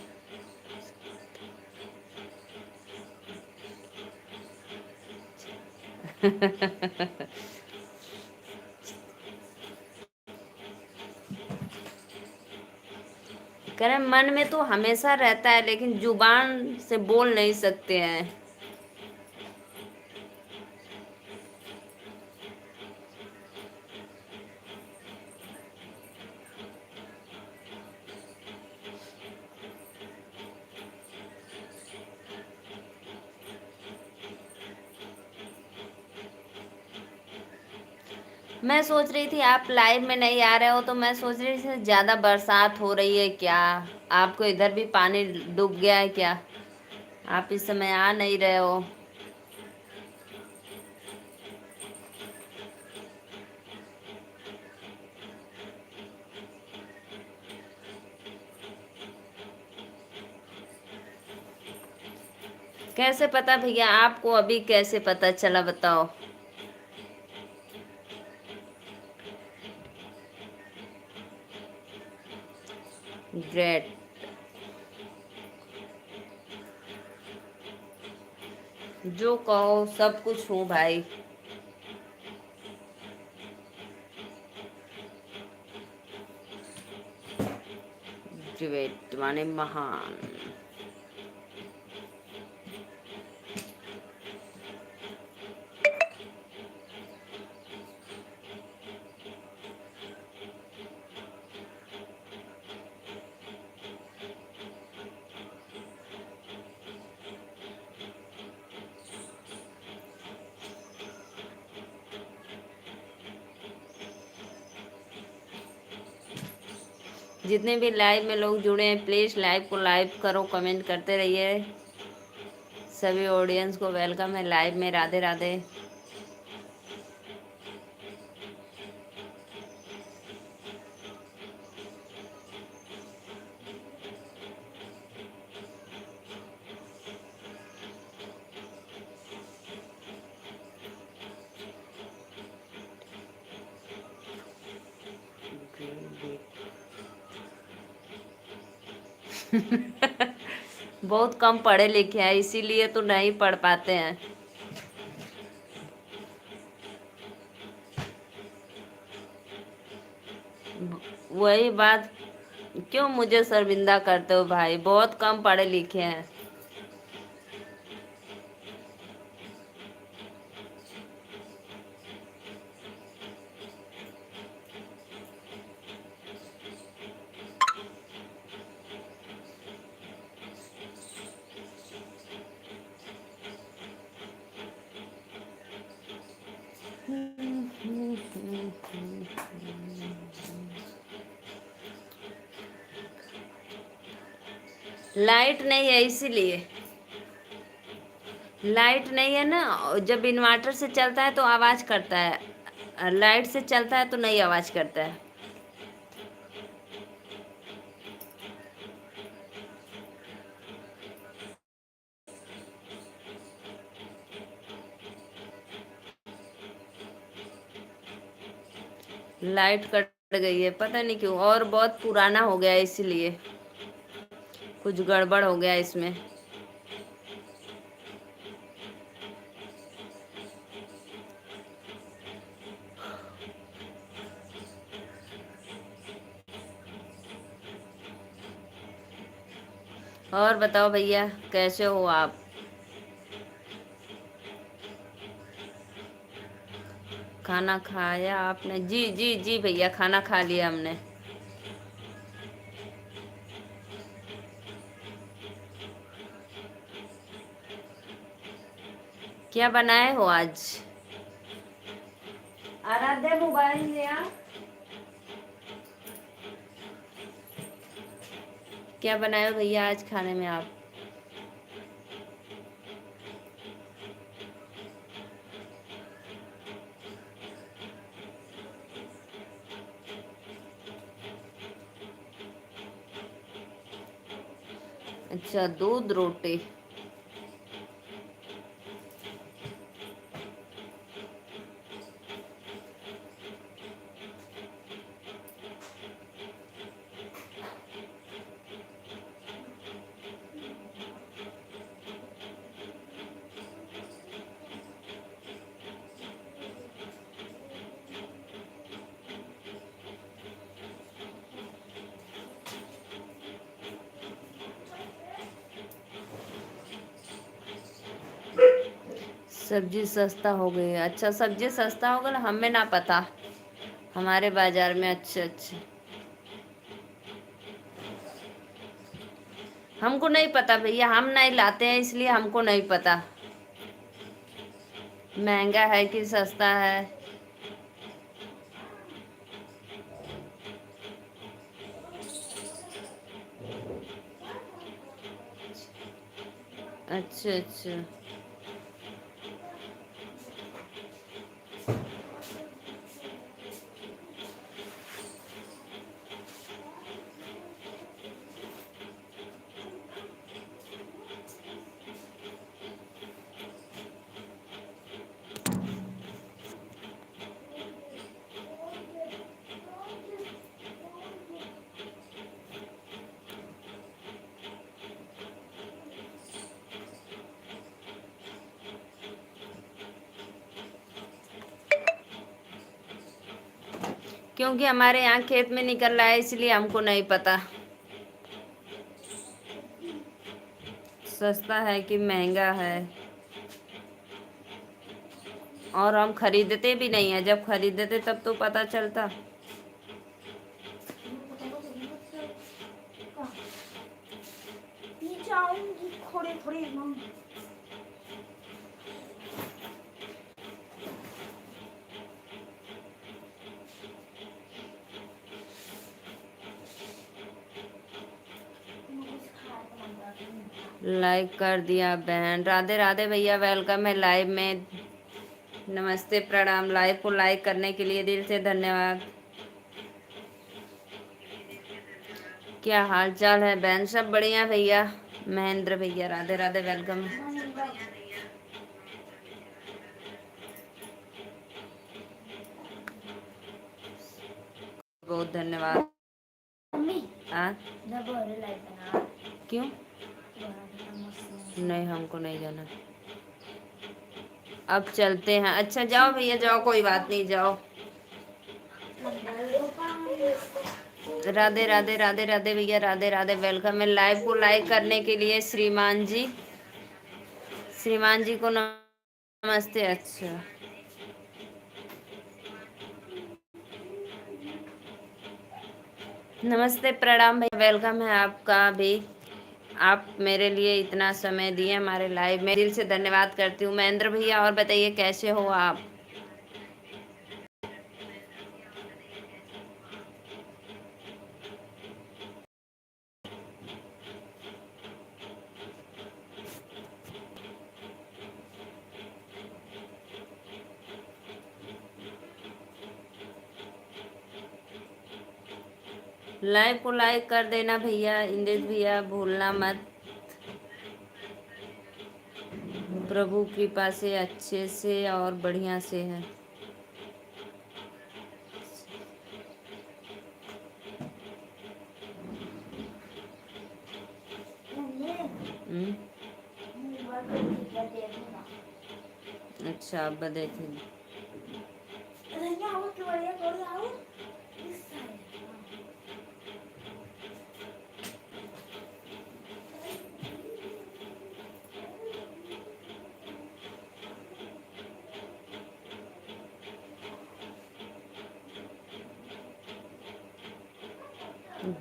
कह रहे मन में तो हमेशा रहता है, लेकिन जुबान से बोल नहीं सकते हैं। मैं सोच रही थी आप लाइव में नहीं आ रहे हो, तो मैं सोच रही थी ज्यादा बरसात हो रही है क्या, आपको इधर भी पानी डूब गया है क्या, आप इस समय आ नहीं रहे हो। कैसे पता भैया आपको, अभी कैसे पता चला बताओ। ग्रेट। जो कहो सब कुछ हूँ भाई। ग्रेट माने महान। जितने भी लाइव में लोग जुड़े हैं, प्लीज़ लाइव को लाइव करो, कमेंट करते रहिए। सभी ऑडियंस को वेलकम है लाइव में। राधे राधे। बहुत कम पढ़े लिखे हैं, इसीलिए तो नहीं पढ़ पाते हैं। वही बात, क्यों मुझे शर्मिंदा करते हो भाई, बहुत कम पढ़े लिखे हैं। लाइट नहीं है इसीलिए। लाइट नहीं है ना, जब इन्वर्टर से चलता है तो आवाज करता है। लाइट से चलता है तो नहीं आवाज़ करता है। लाइट कट गई है, पता नहीं क्यों, और बहुत पुराना हो गया है इसलिए कुछ गड़बड़ हो गया इसमें। और बताओ भैया, कैसे हो आप? खाना खाया आपने? जी जी जी भैया, खाना खा लिया हमने। क्या बनाए हो आज? आराध्या मोबाइल लिया। क्या बनाए हो भैया आज खाने में आप? अच्छा, दूध रोटी। सब्जी सस्ता हो गई है? अच्छा, सब्जी सस्ता हो गया, हमें ना पता हमारे बाजार में। अच्छा अच्छा, हमको नहीं पता भैया, हम नहीं लाते हैं इसलिए हमको नहीं पता महंगा है कि सस्ता है। अच्छा अच्छा, क्योंकि हमारे यहाँ खेत में निकल रहा है इसलिए हमको नहीं पता सस्ता है कि महंगा है। और हम खरीदते भी नहीं है, जब खरीदते तब तो पता चलता। नीचे आऊंगी थोड़ी थोड़ी मम्मी। लाइक कर दिया बहन। राधे राधे भैया, वेलकम है लाइव में। नमस्ते प्रणाम। लाइव को लाइक करने के लिए दिल से धन्यवाद। क्या हाल चाल है बहन? सब बढ़िया भैया। महेंद्र भैया, राधे राधे, वेलकम है। बहुत धन्यवाद। मम्मी हाँ, जब बोले लाइट बना क्यों? मस्त नहीं, हमको नहीं जाना। अब चलते हैं। अच्छा जाओ भैया, जाओ, कोई बात नहीं, जाओ। राधे राधे राधे राधे भैया, राधे राधे, वेलकम है। लाइव को लाइक करने के लिए श्रीमान जी, श्रीमान जी को नमस्ते। अच्छा, नमस्ते प्रणाम भैया, वेलकम है आपका भी। आप मेरे लिए इतना समय दिए हमारे लाइव में, दिल से धन्यवाद करती हूँ। महेंद्र भैया, और बताइए कैसे हो आप? लाइव को लाइक कर देना भैया, इंद्रेश भैया भूलना मत। प्रभु कृपा से अच्छे से और बढ़िया से है। हम्म, अच्छा अब देखें।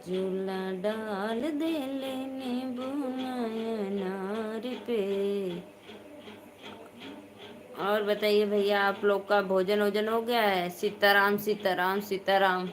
झूला डाल दे लेने बुनाया नार पे। और बताइए भैया, आप लोग का भोजन वोजन हो गया है? सीताराम सीताराम सीताराम।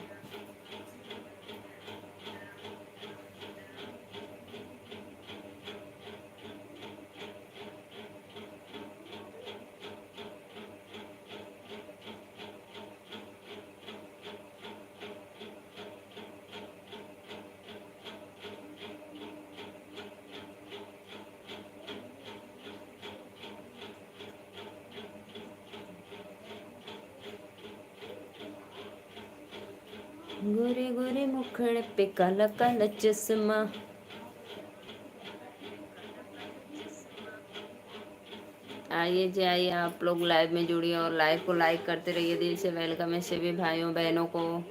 गोरे गोरे मुखड़े पे काला काला चश्मा। आइए जी आइए, आप लोग लाइव में जुड़िए और लाइव को लाइक करते रहिए। दिल से वेलकम है सभी भाइयों बहनों को।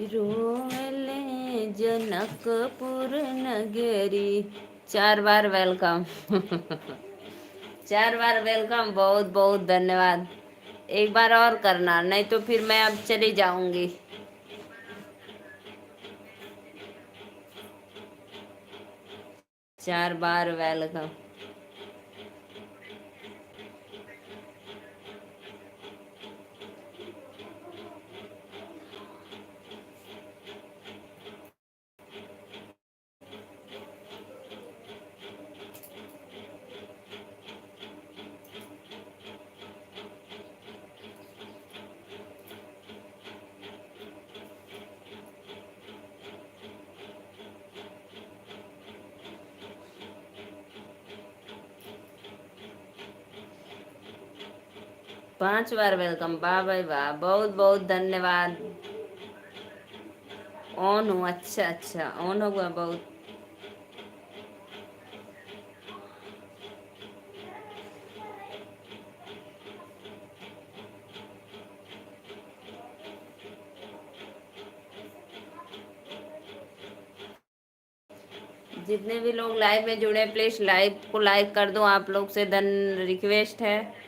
रोले जनकपुर नगरी। 4 बार वेलकम। 4 बार वेलकम, बहुत बहुत धन्यवाद। एक बार और करना, नहीं तो फिर मैं अब चली जाऊंगी। 4 बार वेलकम। पांच बार वेलकम, वाह भाई वाह, बहुत बहुत धन्यवाद। ऑन हूँ, अच्छा अच्छा, ऑन हुआ बहुत। जितने भी लोग लाइव में जुड़े प्लीज लाइव को लाइक कर दो, आप लोग से धन रिक्वेस्ट है।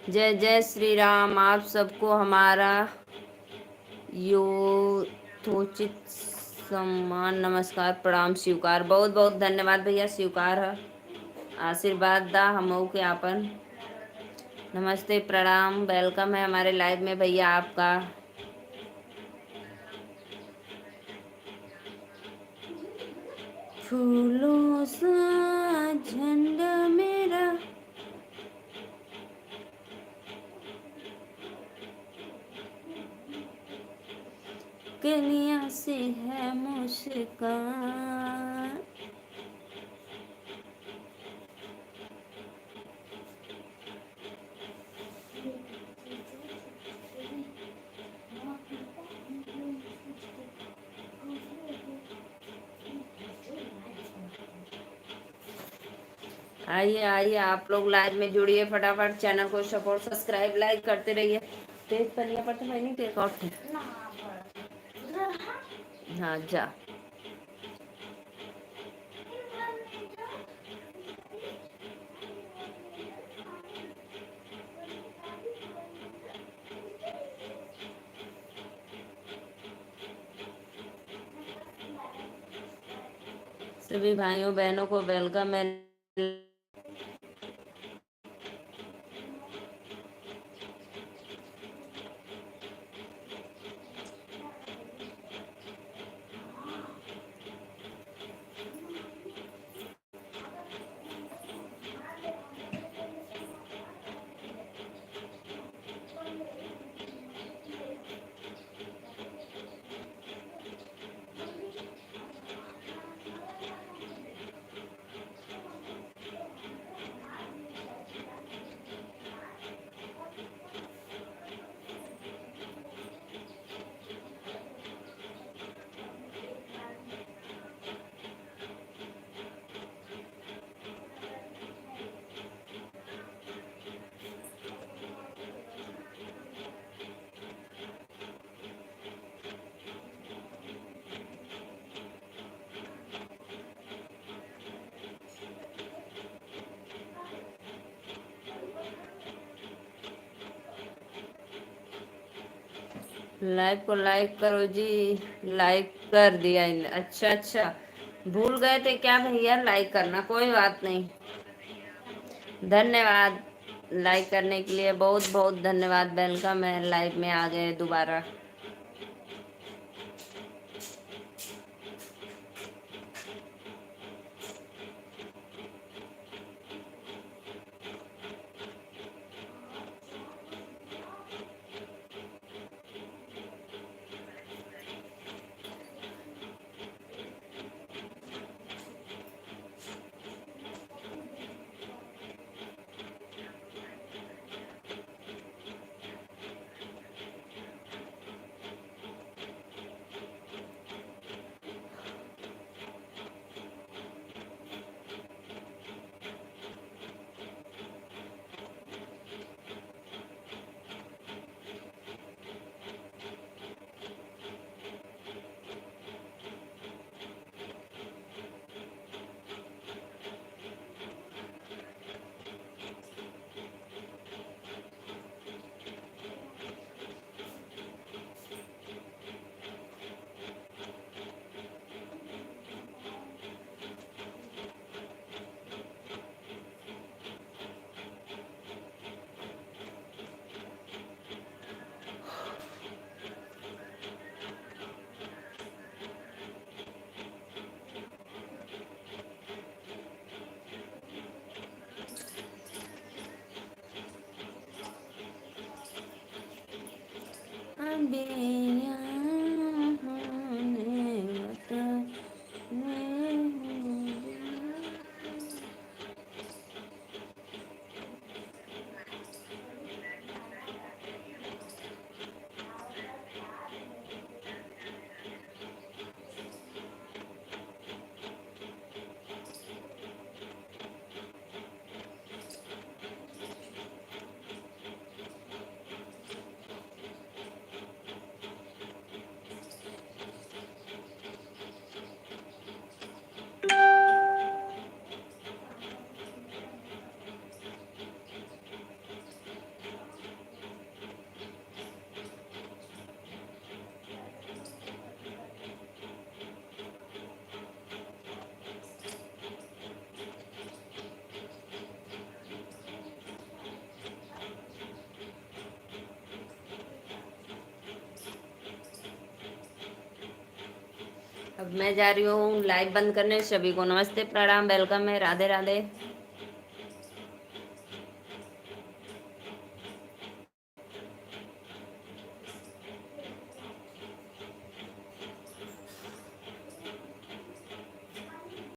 जय जय श्री राम। आप सबको हमारा यथोचित सम्मान नमस्कार प्रणाम स्वीकार। बहुत बहुत धन्यवाद भैया, स्वीकार है। आशीर्वाद दा हमो के आपन। नमस्ते प्रणाम, वेलकम है हमारे लाइव में भैया आपका। फूलों सा झंडा मेरा, कलियां से है मुस्कान। आइए आइए, आप लोग लाइव में जुड़िए फटाफट, चैनल को सपोर्ट सब्सक्राइब लाइक करते रहिए। तेज पनिया पर तो मैंने टेक आउट थे। ना पर हाँ जा। सभी भाइयों बहनों को वेलकम है। लाइव को लाइक करो जी। लाइक कर दिया इन। अच्छा अच्छा, भूल गए थे क्या भैया लाइक करना? कोई बात नहीं, धन्यवाद लाइक करने के लिए, बहुत बहुत धन्यवाद। वेलकम है, लाइव में आ गए दोबारा। अब मैं जा रही हूँ लाइव बंद करने। सभी को नमस्ते, प्रणाम, वेलकम है, राधे राधे।